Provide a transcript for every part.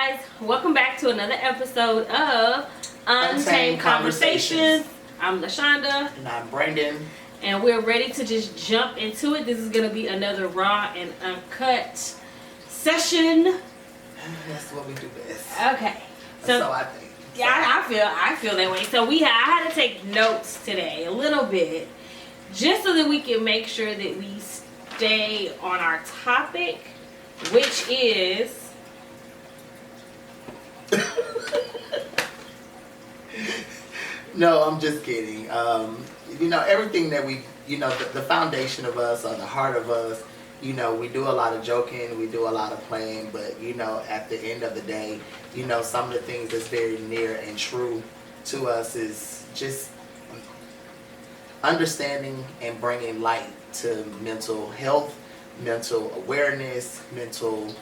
guys, welcome back to another episode of Untamed Conversations. I'm LaShonda. And I'm Brandon. And we're ready to just jump into it. This is going to be another raw and uncut session. That's what we do best. Okay. So I think. Yeah, I feel that way. So I had to take notes today a little bit just so that we can make sure that we stay on our topic, which is No, I'm just kidding. Everything that we, the foundation of us or the heart of us, we do a lot of joking, we do a lot of playing, but, at the end of the day, some of the things that's very near and true to us is just understanding and bringing light to mental health, mental awareness, mental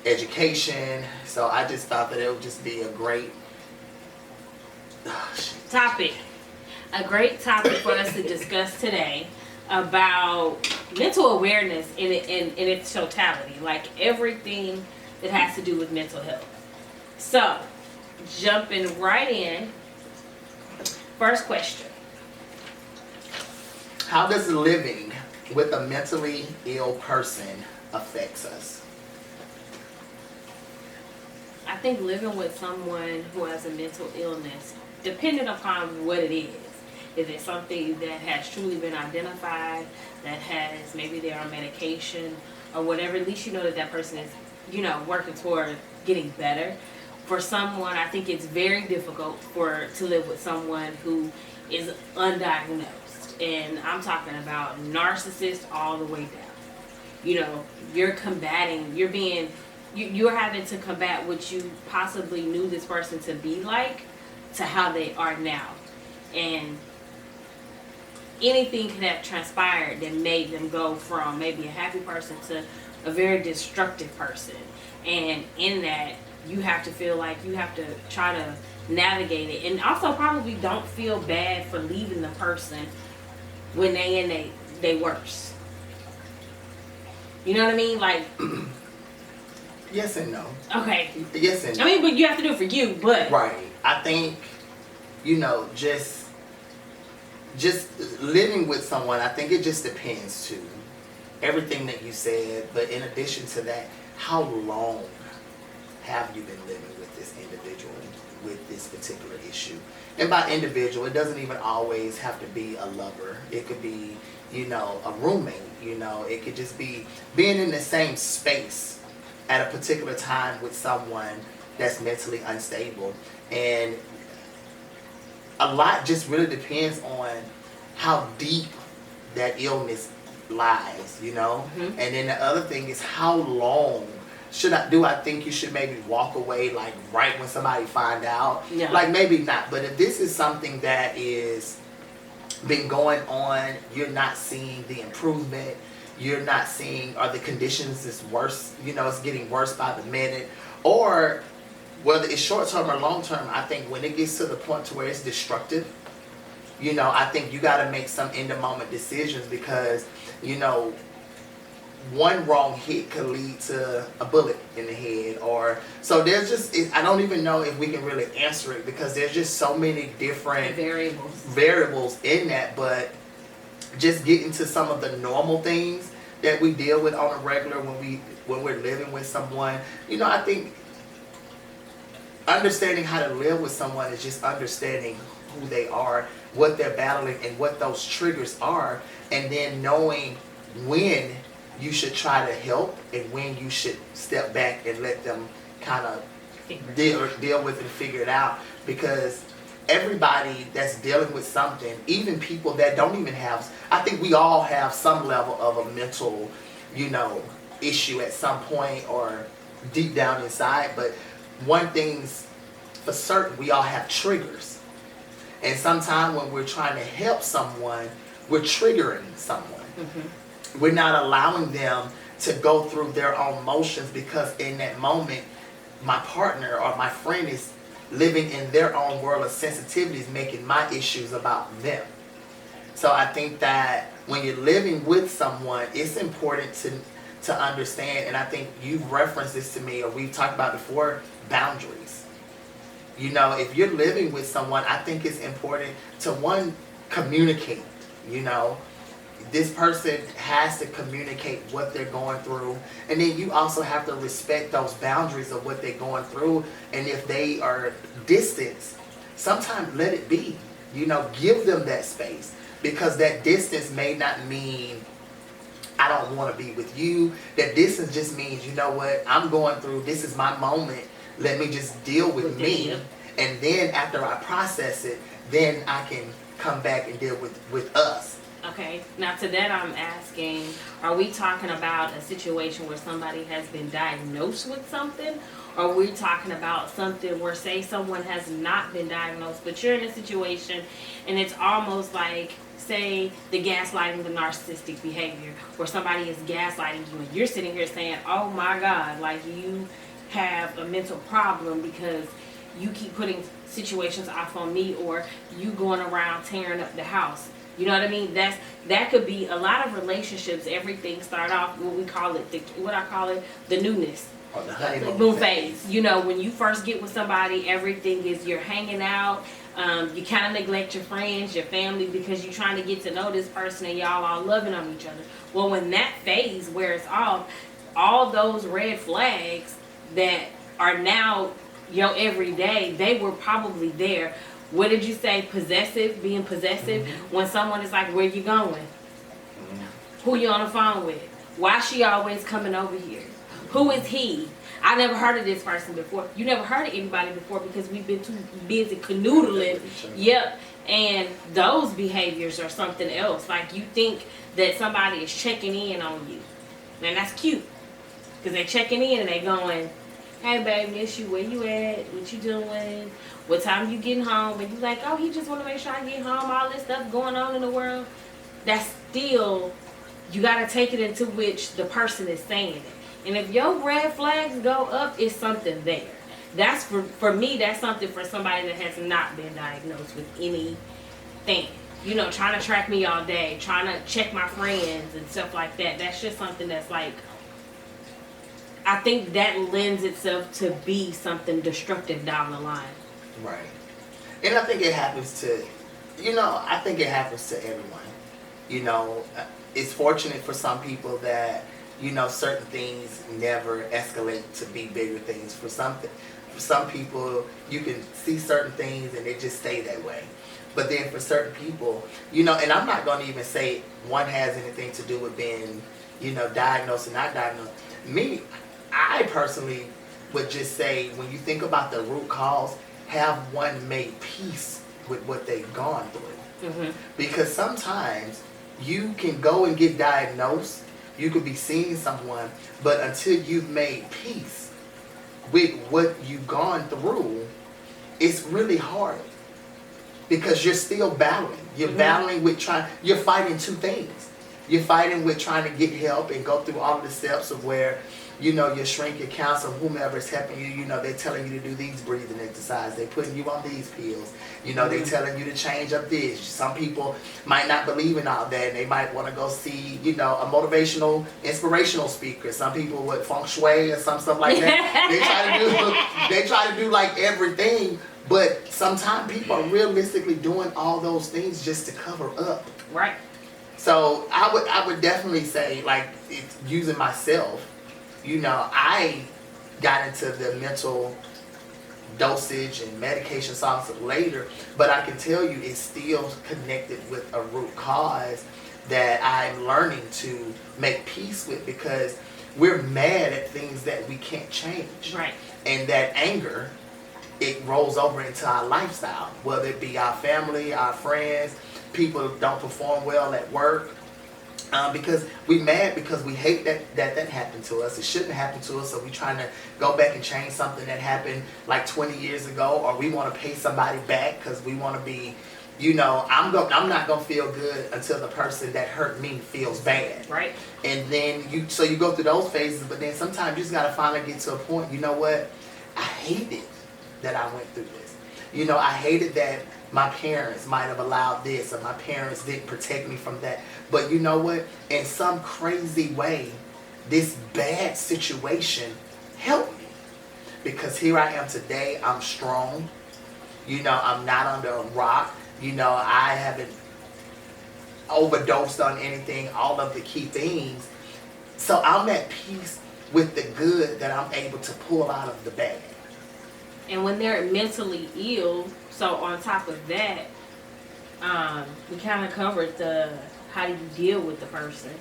education. So I just thought that it would just be a great topic. A great topic for us to discuss today about mental awareness in its totality, like everything that has to do with mental health. So, jumping right in, first question. How does living with a mentally ill person affects us? I think living with someone who has a mental illness, depending upon what it is it something that has truly been identified, that has, maybe they're on medication or whatever, at least you know that person is, working toward getting better. For someone, I think it's very difficult to live with someone who is undiagnosed. And I'm talking about narcissist all the way down. You're having to combat what you possibly knew this person to be like to how they are now. And anything could have transpired that made them go from maybe a happy person to a very destructive person. And in that, you have to feel like you have to try to navigate it. And also probably don't feel bad for leaving the person when they in they worse. You know what I mean? Like... Yes and no. Okay. Yes and no. I mean, but you have to do it for you, but... Right. I think, just living with someone, I think it just depends too. Everything that you said, but in addition to that, how long have you been living with this individual with this particular issue? And by individual, it doesn't even always have to be a lover. It could be, a roommate, it could just be being in the same space at a particular time with someone that's mentally unstable. And a lot just really depends on how deep that illness lies, Mm-hmm. And then the other thing is, how long do I think you should maybe walk away, like right when somebody find out? Yeah. Like maybe not, but if this is something that is been going on, you're not seeing the improvement, you're not seeing, or the conditions is worse, it's getting worse by the minute, or whether it's short term or long term, I think when it gets to the point to where it's destructive, I think you got to make some in the moment decisions, because, one wrong hit could lead to a bullet in the head, or so there's just, I don't even know if we can really answer it, because there's just so many different variables in that. But just getting to some of the normal things that we deal with on a regular when we're living with someone, I think understanding how to live with someone is just understanding who they are, what they're battling, and what those triggers are, and then knowing when you should try to help and when you should step back and let them kind of deal with it and figure it out. Because everybody that's dealing with something, even people that don't even have, I think we all have some level of a mental, issue at some point or deep down inside. But one thing's for certain, we all have triggers. And sometimes when we're trying to help someone, we're triggering someone. Mm-hmm. We're not allowing them to go through their own motions, because in that moment, my partner or my friend is living in their own world of sensitivities, making my issues about them. So I think that when you're living with someone, it's important to understand, and I think you've referenced this to me, or we've talked about before, boundaries. You know, if you're living with someone, I think it's important to, one, communicate. You know, this person has to communicate what they're going through, and then you also have to respect those boundaries of what they're going through. And if they are distant, sometimes let it be. You know, give them that space, because that distance may not mean I don't want to be with you. That distance just means, you know what, I'm going through, this is my moment, let me just deal with me, and then after I process it, then I can come back and deal with us. Okay, now to that I'm asking, are we talking about a situation where somebody has been diagnosed with something? Or are we talking about something where, say, someone has not been diagnosed, but you're in a situation and it's almost like, say, the gaslighting, the narcissistic behavior, where somebody is gaslighting you and you're sitting here saying, oh my God, like you have a mental problem because you keep putting situations off on me, or you going around tearing up the house. You know what I mean? That could be a lot of relationships. Everything start off what we call it, the newness. Or the honeymoon Boom phase. You know, when you first get with somebody, everything is you're hanging out. You kind of neglect your friends, your family, because you're trying to get to know this person and y'all all loving on each other. Well, when that phase wears off, all those red flags that are now your everyday, they were probably there. What did you say? Being possessive. Mm-hmm. When someone is like, where you going? Mm-hmm. Who you on the phone with? Why she always coming over here? Who is he? I never heard of this person before. You never heard of anybody before because we've been too busy canoodling. Yep. And those behaviors are something else. Like, you think that somebody is checking in on you. Man, that's cute. Because they checking in and they going, hey babe, miss you, where you at? What you doing? What time you getting home? And you like, oh, he just want to make sure I get home. All this stuff going on in the world. That's still, you got to take it into which the person is saying it. And if your red flags go up, it's something there. That's for me, that's something for somebody that has not been diagnosed with anything. You know, trying to track me all day, trying to check my friends and stuff like that. That's just something that's like, I think that lends itself to be something destructive down the line. Right. And I think it happens to, I think it happens to everyone. You know, it's fortunate for some people that, certain things never escalate to be bigger things. For some people, you can see certain things and they just stay that way. But then for certain people, and I'm not going to even say one has anything to do with being, diagnosed or not diagnosed. Me, I personally would just say, when you think about the root cause, have one made peace with what they've gone through. Mm-hmm. Because sometimes you can go and get diagnosed, you could be seeing someone, but until you've made peace with what you've gone through, it's really hard. Because you're still battling. You're mm-hmm. battling with you're fighting two things. You're fighting with trying to get help and go through all of the steps of where, your shrink, your counselor, whomever is helping you, they're telling you to do these breathing exercises. They're putting you on these pills. They're telling you to change up this. Some people might not believe in all that and they might want to go see, a motivational, inspirational speaker. Some people with feng shui or some stuff like that. They try to do like everything, but sometimes people are realistically doing all those things just to cover up. Right. So I would definitely say, like, using myself, I got into the mental dosage and medication songs later, but I can tell you it's still connected with a root cause that I'm learning to make peace with, because we're mad at things that we can't change. Right. And that anger, it rolls over into our lifestyle, whether it be our family, our friends, people don't perform well at work. Because we mad because we hate that happened to us. It shouldn't happen to us, so we trying to go back and change something that happened like 20 years ago, or we want to pay somebody back because we want to be, I'm not gonna feel good until the person that hurt me feels bad. Right. And then you go through those phases, but then sometimes you just gotta finally get to a point. You know what? I hated that I went through this. I hated that my parents might have allowed this, or my parents didn't protect me from that. But you know what? In some crazy way, this bad situation helped me. Because here I am today, I'm strong. I'm not under a rock. I haven't overdosed on anything, all of the key things. So I'm at peace with the good that I'm able to pull out of the bad. And when they're mentally ill, so on top of that, we kind of covered how do you deal with the person.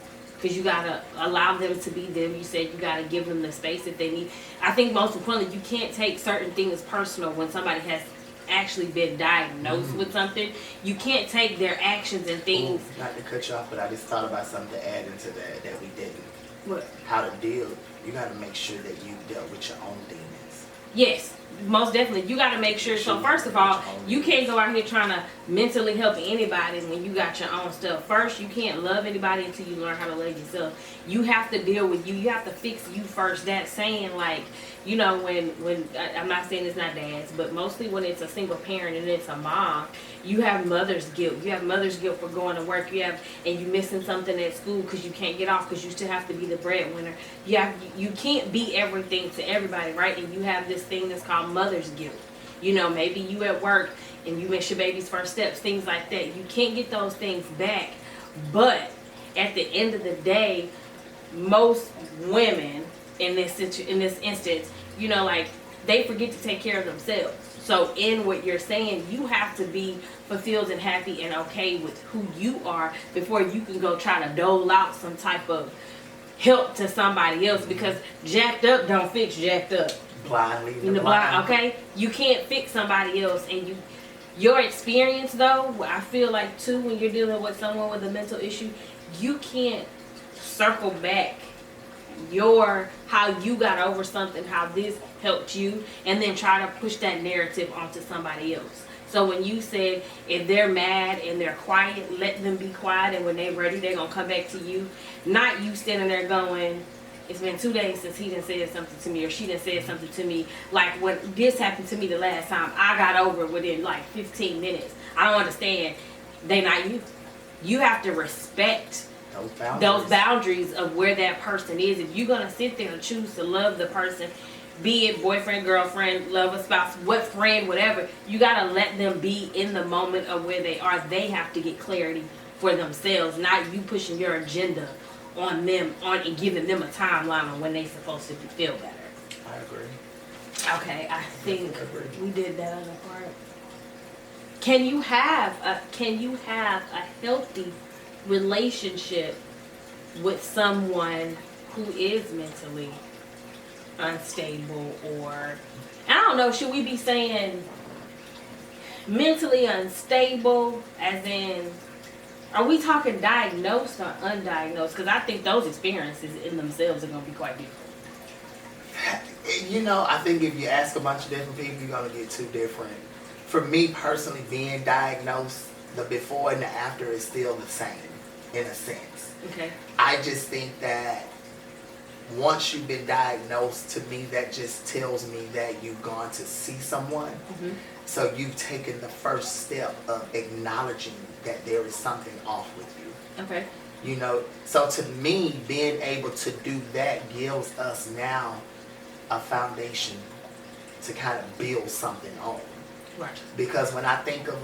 Because you got to allow them to be them. You said you got to give them the space that they need. I think most importantly, you can't take certain things personal when somebody has actually been diagnosed with something. You can't take their actions and things. Not to cut you off, but I just thought about something to add into that we didn't. What? How to deal. You got to make sure that you dealt with your own demons. Yes, most definitely. You got to make sure. So first of all, you can't go out here trying to mentally help anybody when you got your own stuff. First, you can't love anybody until you learn how to love yourself. You have to deal with you. You have to fix you first. That's saying, like, when I'm not saying it's not dads, but mostly when it's a single parent and it's a mom, you have mother's guilt. You have mother's guilt for going to work. And you missing something at school because you can't get off because you still have to be the breadwinner. You can't be everything to everybody, right? And you have this thing that's called mother's guilt. Maybe you at work and you miss your baby's first steps, things like that. You can't get those things back. But at the end of the day, most women in this instance, they forget to take care of themselves. So in what you're saying, you have to be fulfilled and happy and okay with who you are before you can go try to dole out some type of help to somebody else, because jacked up don't fix jacked up. Blind leading the blind. Okay? You can't fix somebody else. And your experience though, I feel like too, when you're dealing with someone with a mental issue, you can't circle back how you got over something, how this helped you, and then try to push that narrative onto somebody else. So when you said if they're mad and they're quiet, let them be quiet, and when they're ready, they're gonna come back to you. Not you standing there going, it's been 2 days since he done said something to me or she done said something to me. Like when this happened to me the last time, I got over it within like 15 minutes. I don't understand. They not you. You have to respect those boundaries of where that person is. If you're gonna sit there and choose to love the person, be it boyfriend, girlfriend, lover, spouse, what friend, whatever, you gotta let them be in the moment of where they are. They have to get clarity for themselves, not you pushing your agenda on them and giving them a timeline on when they're supposed to feel better. I agree. Okay, I think we did that other part. Can you have a healthy relationship with someone who is mentally unstable? Or I don't know, should we be saying mentally unstable as in, are we talking diagnosed or undiagnosed? Because I think those experiences in themselves are going to be quite different. I think if you ask a bunch of different people, you're going to get two different. For me personally, being diagnosed, the before and the after is still the same, in a sense. Okay. I just think that once you've been diagnosed, to me, that just tells me that you've gone to see someone. Mm-hmm. So you've taken the first step of acknowledging that there is something off with you. Okay. So to me, being able to do that gives us now a foundation to kind of build something on. Right. Because when I think of